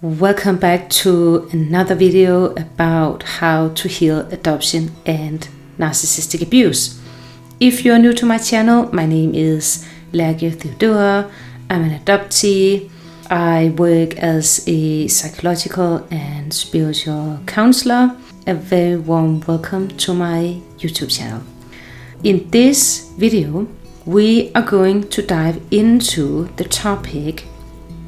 Welcome back to another video about how to heal adoption and narcissistic abuse. If you're new to my channel, my name is Lærke Theodora. I'm an adoptee. I work as a psychological and spiritual counselor. A very warm welcome to my YouTube channel. In this video, we are going to dive into the topic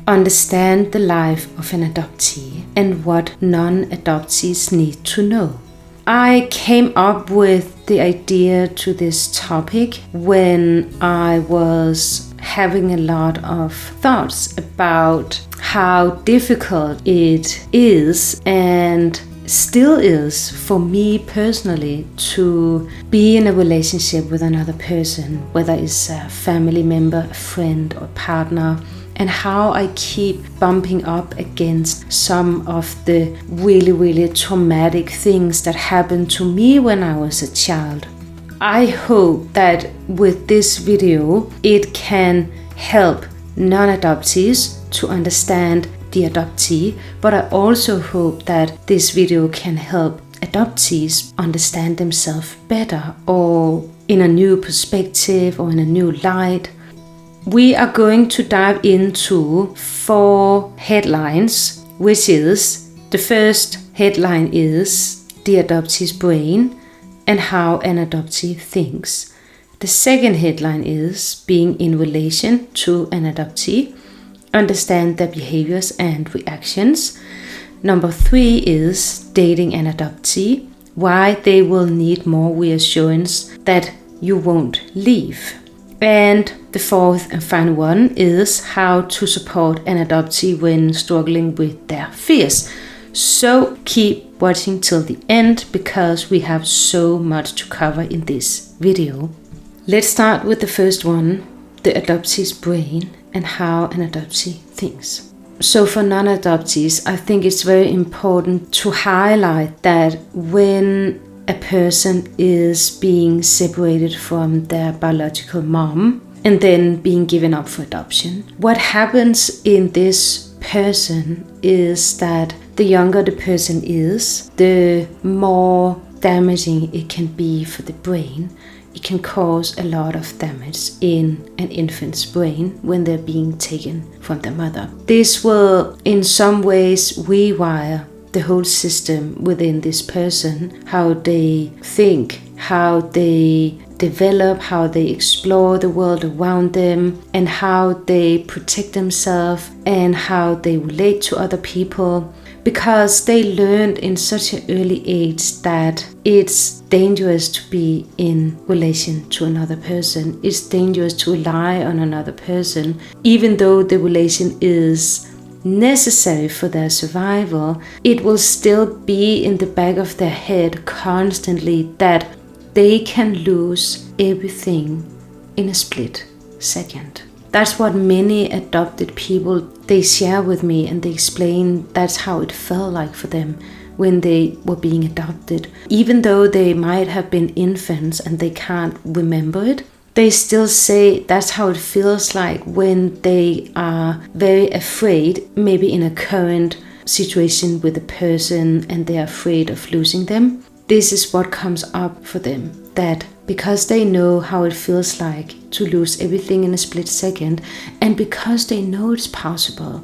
understand the life of an adoptee and what non-adoptees need to know. I came up with the idea to this topic when I was having a lot of thoughts about how difficult it is and still is for me personally to be in a relationship with another person, whether it's a family member, a friend or partner, and how I keep bumping up against some of the really traumatic things that happened to me when I was a child. I hope that with this video it can help non-adoptees to understand the adoptee, but I also hope that this video can help adoptees understand themselves better or in a new perspective or in a new light. We are going to dive into 4 headlines, which is, the first headline is the adoptee's brain and how an adoptee thinks. The second headline is being in relation to an adoptee, understand their behaviors and reactions. Number 3 is dating an adoptee, why they will need more reassurance that you won't leave. And the 4th and final one is how to support an adoptee when struggling with their fears. So keep watching till the end because we have so much to cover in this video. Let's start with the first one, the adoptee's brain and how an adoptee thinks. So for non-adoptees, I think it's very important to highlight that when a person is being separated from their biological mom and then being given up for adoption, what happens in this person is that the younger the person is, the more damaging it can be for the brain. It can cause a lot of damage in an infant's brain when they're being taken from their mother. This will in some ways rewire the whole system within this person, how they think, how they develop, how they explore the world around them, and how they protect themselves and how they relate to other people, because they learned in such an early age that it's dangerous to be in relation to another person. It's dangerous to rely on another person, even though the relation is necessary for their survival. It will still be in the back of their head constantly that they can lose everything in a split second. That's what many adopted people, they share with me, and they explain that's how it felt like for them when they were being adopted. Even though they might have been infants and they can't remember it, they still say that's how it feels like when they are very afraid, maybe in a current situation with a person and they're afraid of losing them. This is what comes up for them, that because they know how it feels like to lose everything in a split second, and because they know it's possible.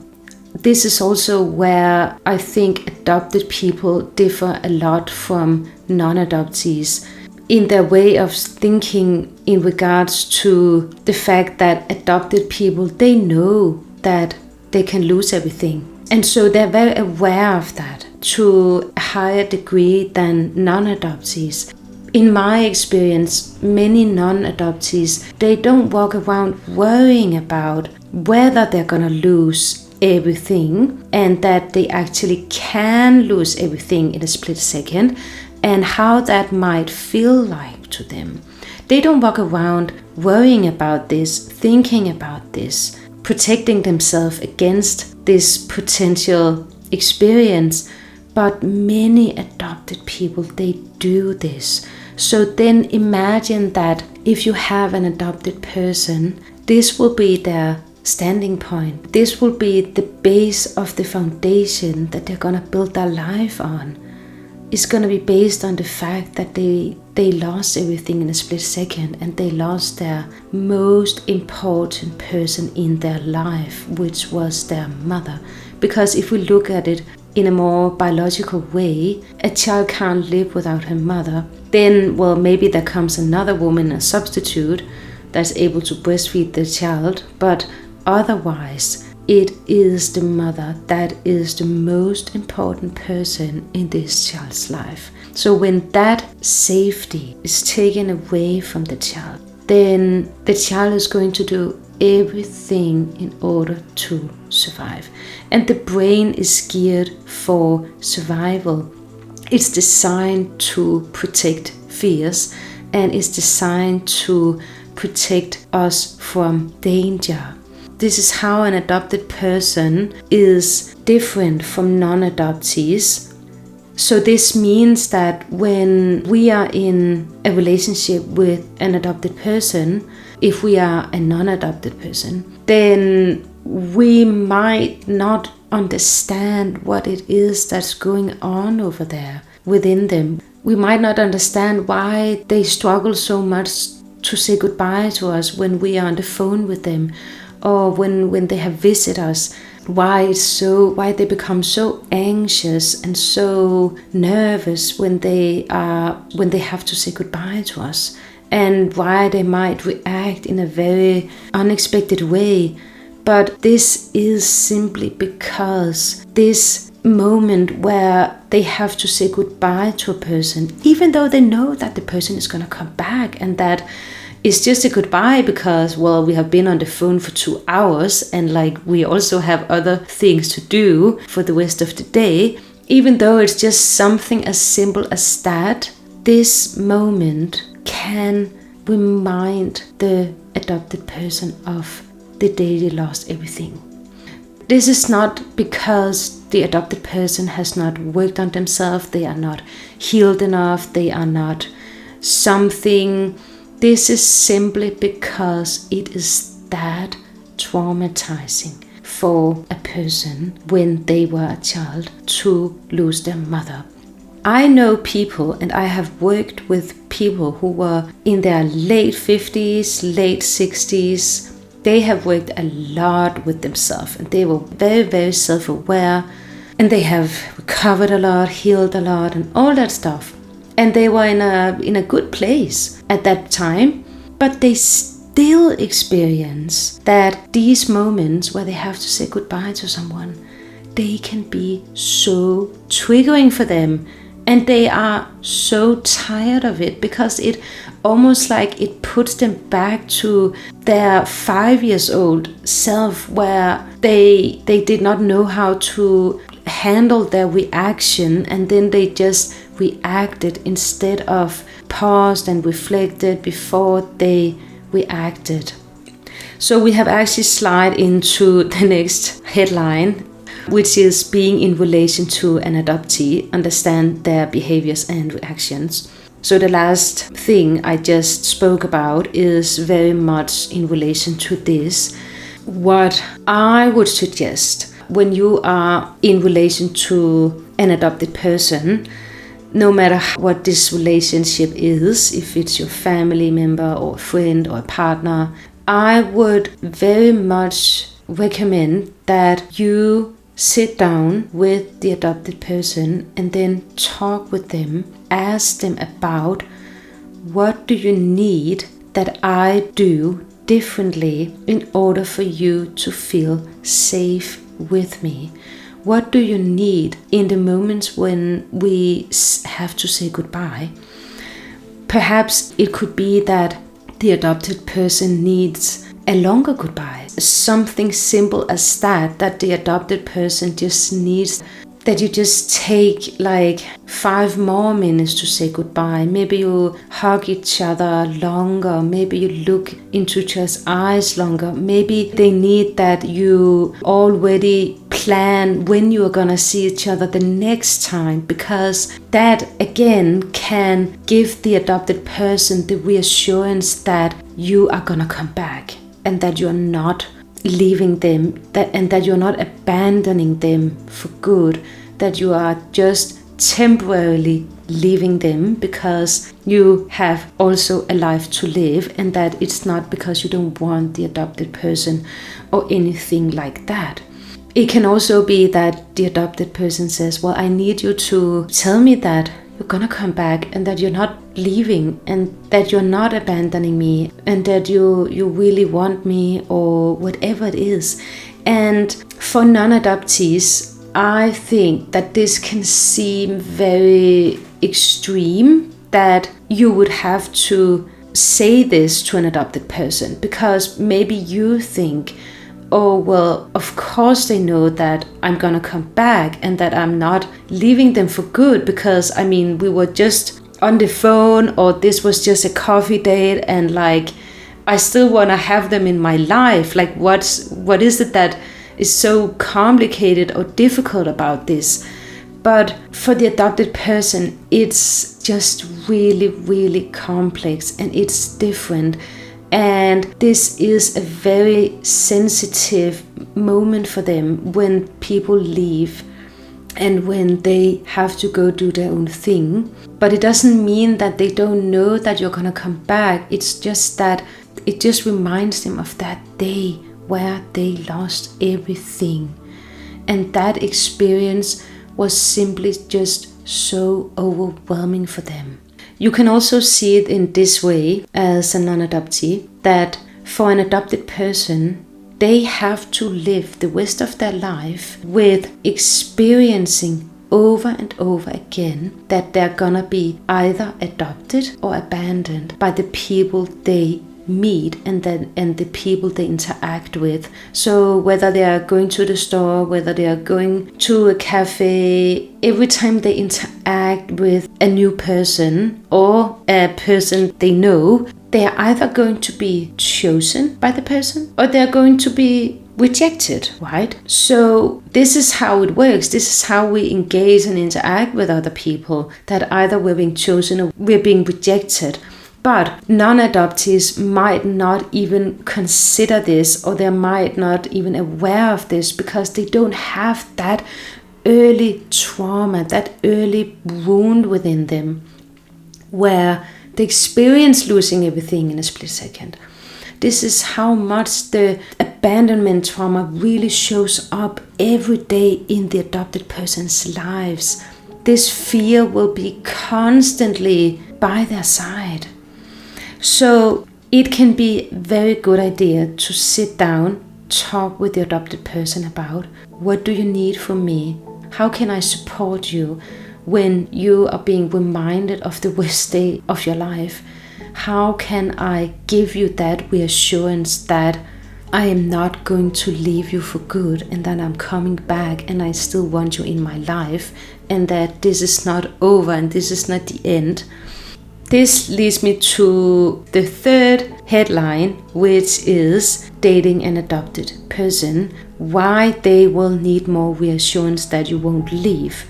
This is also where I think adopted people differ a lot from non-adoptees in their way of thinking in regards to the fact that adopted people, they know that they can lose everything. And so they're very aware of that to a higher degree than non-adoptees. In my experience, many non-adoptees, they don't walk around worrying about whether they're gonna lose everything and that they actually can lose everything in a split second and how that might feel like to them. They don't walk around worrying about this, thinking about this, protecting themselves against this potential experience. But many adopted people, they do this. So then imagine that if you have an adopted person, this will be their standing point. This will be the base of the foundation that they're going to build their life on. It's going to be based on the fact that they lost everything in a split second, and they lost their most important person in their life, which was their mother. Because if we look at it in a more biological way, a child can't live without her mother. Then, well, maybe there comes another woman, a substitute, that's able to breastfeed the child, but otherwise, it is the mother that is the most important person in this child's life. So when that safety is taken away from the child, then the child is going to do everything in order to survive. And the brain is geared for survival. It's designed to protect fears, and it's designed to protect us from danger. This is how an adopted person is different from non-adoptees. So this means that when we are in a relationship with an adopted person, if we are a non-adopted person, then we might not understand what it is that's going on over there within them. We might not understand why they struggle so much to say goodbye to us when we are on the phone with them, or when they have visited us, why they become so anxious and so nervous when they have to say goodbye to us, and why they might react in a very unexpected way. But this is simply because this moment where they have to say goodbye to a person, even though they know that the person is going to come back, and that it's just a goodbye because, well, we have been on the phone for 2 hours, and like we also have other things to do for the rest of the day. Even though it's just something as simple as that, this moment can remind the adopted person of the day they lost everything. This is not because the adopted person has not worked on themselves, they are not healed enough, they are not something. This is simply because it is that traumatizing for a person when they were a child to lose their mother. I know people, and I have worked with people who were in their late 50s, late 60s. They have worked a lot with themselves, and they were very, very self-aware, and they have recovered a lot, healed a lot, and all that stuff. And they were in a good place at that time, but they still experience that these moments where they have to say goodbye to someone, they can be so triggering for them. And they are so tired of it, because it almost like it puts them back to their 5-year-old self, where they did not know how to handle their reaction, and then they just reacted instead of paused and reflected before they reacted. So we have actually slid into the next headline, which is being in relation to an adoptee, understand their behaviors and reactions. So the last thing I just spoke about is very much in relation to this. What I would suggest when you are in relation to an adopted person, no matter what this relationship is, if it's your family member or a friend or a partner, I would very much recommend that you sit down with the adopted person and then talk with them, ask them about what do you need that I do differently in order for you to feel safe with me. What do you need in the moments when we have to say goodbye? Perhaps it could be that the adopted person needs a longer goodbye. Something simple as that the adopted person just needs, that you just take like 5 more minutes to say goodbye. Maybe you hug each other longer. Maybe you look into each other's eyes longer. Maybe they need that you already plan when you are gonna see each other the next time, because that again can give the adopted person the reassurance that you are gonna come back and that you're not leaving them, and that you're not abandoning them for good, that you are just temporarily leaving them because you have also a life to live, and that it's not because you don't want the adopted person or anything like that. It can also be that the adopted person says, well, I need you to tell me that you're gonna come back and that you're not leaving and that you're not abandoning me and that you really want me, or whatever it is. And for non-adoptees, I think that this can seem very extreme, that you would have to say this to an adopted person, because maybe you think, oh, well, of course they know that I'm gonna come back and that I'm not leaving them for good, because I mean, we were just on the phone, or this was just a coffee date, and like, I still wanna have them in my life. Like, what is it that is so complicated or difficult about this? But for the adopted person, it's just really, really complex, and it's different. And this is a very sensitive moment for them when people leave and when they have to go do their own thing. But it doesn't mean that they don't know that you're gonna come back. It's just that it just reminds them of that day where they lost everything. And that experience was simply just so overwhelming for them. You can also see it in this way as a non-adoptee, that for an adopted person, they have to live the rest of their life with experiencing over and over again that they're gonna be either adopted or abandoned by the people they meet and the people they interact with. So whether they are going to the store, whether they are going to a cafe, every time they interact with a new person or a person they know, they are either going to be chosen by the person or they are going to be rejected, right? So this is how it works. This is how we engage and interact with other people, that either we're being chosen or we're being rejected. But non-adoptees might not even consider this, or they might not even aware of this, because they don't have that early trauma, that early wound within them, where they experience losing everything in a split second. This is how much the abandonment trauma really shows up every day in the adopted person's lives. This fear will be constantly by their side. So it can be a very good idea to sit down, talk with the adopted person about, what do you need from me? How can I support you when you are being reminded of the worst day of your life? How can I give you that reassurance that I am not going to leave you for good, and that I'm coming back and I still want you in my life, and that this is not over and this is not the end? This leads me to the third headline, which is dating an adopted person, why they will need more reassurance that you won't leave.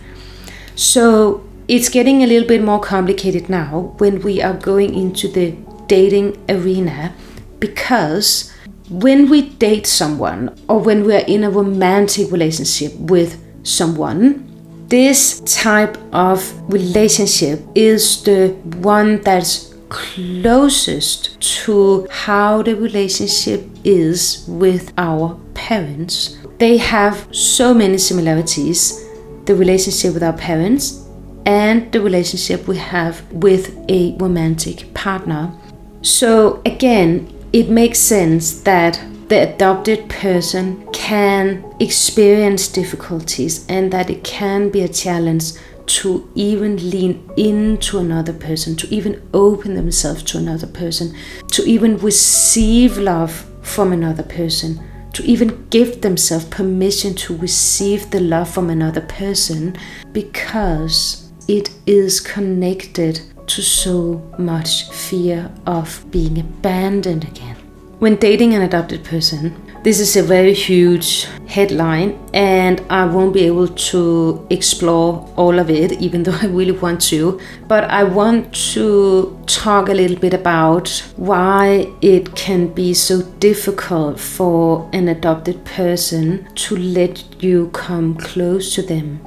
So it's getting a little bit more complicated now when we are going into the dating arena, because when we date someone or when we are in a romantic relationship with someone, this type of relationship is the one that's closest to how the relationship is with our parents. They have so many similarities, the relationship with our parents and the relationship we have with a romantic partner. So again, it makes sense that the adopted person can experience difficulties and that it can be a challenge to even lean into another person, to even open themselves to another person, to even receive love from another person, to even give themselves permission to receive the love from another person, because it is connected to so much fear of being abandoned again. When dating an adopted person, This is a very huge headline, and I won't be able to explore all of it, even though I really want to. But I want to talk a little bit about why it can be so difficult for an adopted person to let you come close to them.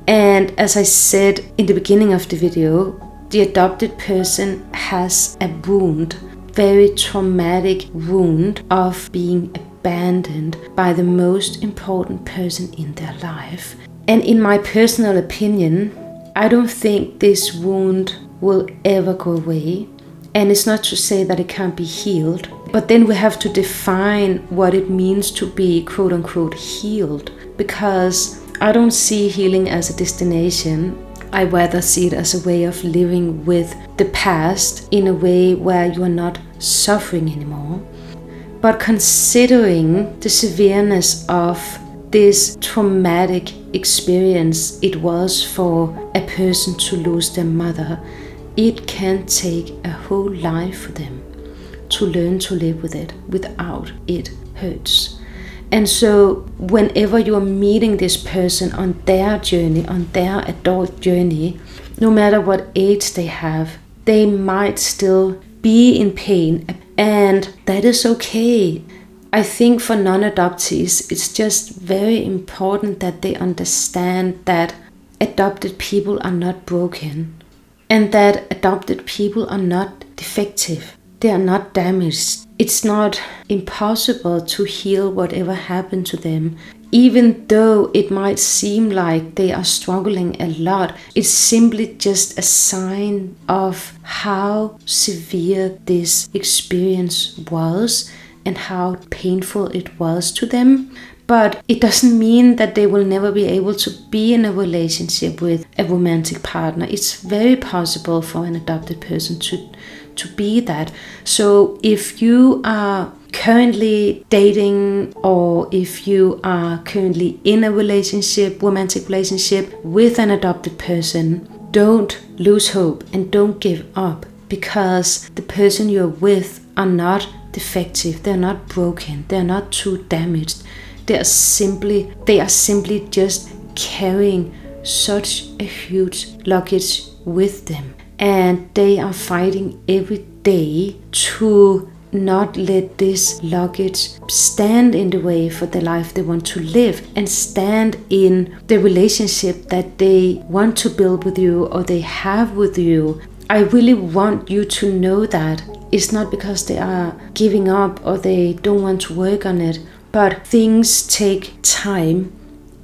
And as I said in the beginning of the video, the adopted person has a wound, very traumatic wound of being abandoned by the most important person in their life. And in my personal opinion, I don't think this wound will ever go away. And it's not to say that it can't be healed, but then we have to define what it means to be quote unquote healed, because I don't see healing as a destination. I rather see it as a way of living with the past in a way where you are not suffering anymore. But considering the severeness of this traumatic experience it was for a person to lose their mother, it can take a whole life for them to learn to live with it without it hurts. And so whenever you are meeting this person on their journey, on their adult journey, no matter what age they have, they might still be in pain, and that is okay. I think for non-adoptees, it's just very important that they understand that adopted people are not broken, and that adopted people are not defective. They are not damaged. It's not impossible to heal whatever happened to them. Even though it might seem like they are struggling a lot, it's simply just a sign of how severe this experience was and how painful it was to them. But it doesn't mean that they will never be able to be in a relationship with a romantic partner. It's very possible for an adopted person to be that. So if you are currently dating, or if you are currently in a relationship, romantic relationship with an adopted person, don't lose hope and don't give up, because the person you're with are not defective, they're not broken, they're not too damaged. They are simply just carrying such a huge luggage with them. And they are fighting every day to not let this luggage stand in the way for the life they want to live, and stand in the relationship that they want to build with you or they have with you. I really want you to know that it's not because they are giving up or they don't want to work on it, but things take time.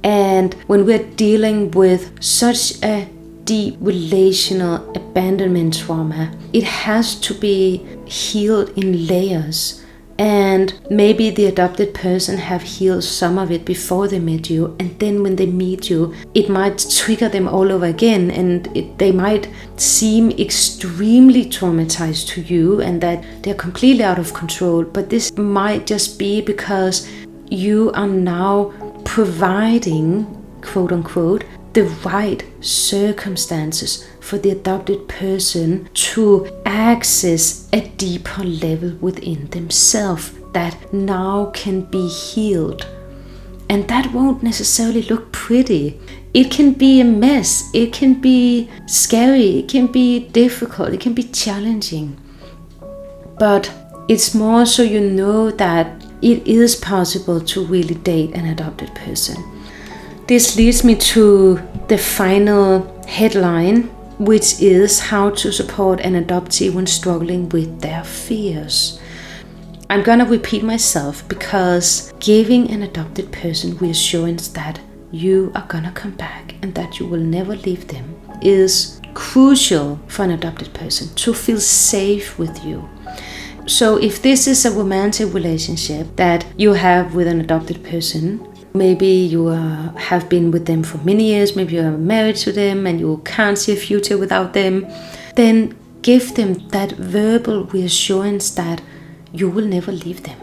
And when we're dealing with such a deep relational abandonment trauma, it has to be healed in layers. And maybe the adopted person have healed some of it before they met you, and then when they meet you, it might trigger them all over again, and they might seem extremely traumatized to you and that they're completely out of control. But this might just be because you are now providing, quote unquote, the right circumstances for the adopted person to access a deeper level within themselves that now can be healed. And that won't necessarily look pretty. It can be a mess, it can be scary, it can be difficult, it can be challenging. But it's more so you know that it is possible to really date an adopted person. This leads me to the final headline, which is how to support an adoptee when struggling with their fears. I'm gonna repeat myself, because giving an adopted person reassurance that you are gonna come back and that you will never leave them is crucial for an adopted person to feel safe with you. So if this is a romantic relationship that you have with an adopted person, maybe you have been with them for many years, maybe you are married to them and you can't see a future without them, then give them that verbal reassurance that you will never leave them.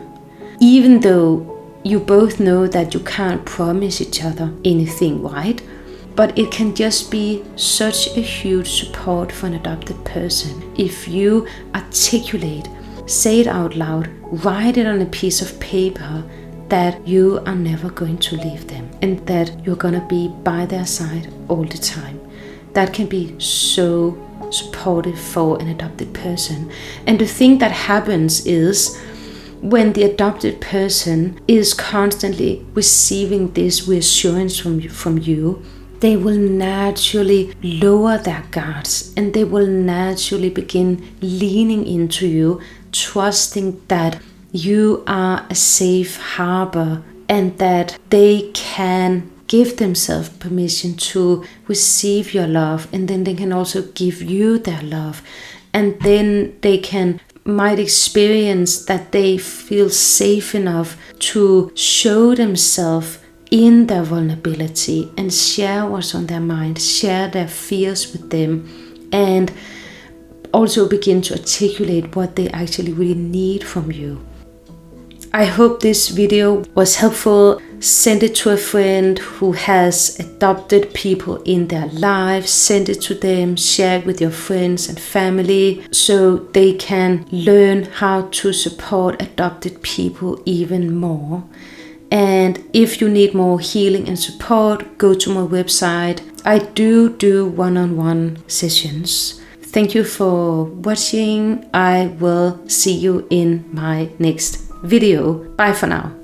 Even though you both know that you can't promise each other anything, right? But it can just be such a huge support for an adopted person if you articulate, say it out loud, write it on a piece of paper, that you are never going to leave them and that you're going to be by their side all the time. That can be so supportive for an adopted person. And the thing that happens is when the adopted person is constantly receiving this reassurance from you, they will naturally lower their guards and they will naturally begin leaning into you, trusting that you are a safe harbor and that they can give themselves permission to receive your love, and then they can also give you their love, and then they might experience that they feel safe enough to show themselves in their vulnerability and share what's on their mind, share their fears with them, and also begin to articulate what they actually really need from you. I hope this video was helpful. Send it to a friend who has adopted people in their lives. Send it to them, share it with your friends and family so they can learn how to support adopted people even more. And if you need more healing and support, go to my website. I do one-on-one sessions. Thank you for watching. I will see you in my next video. Bye for now.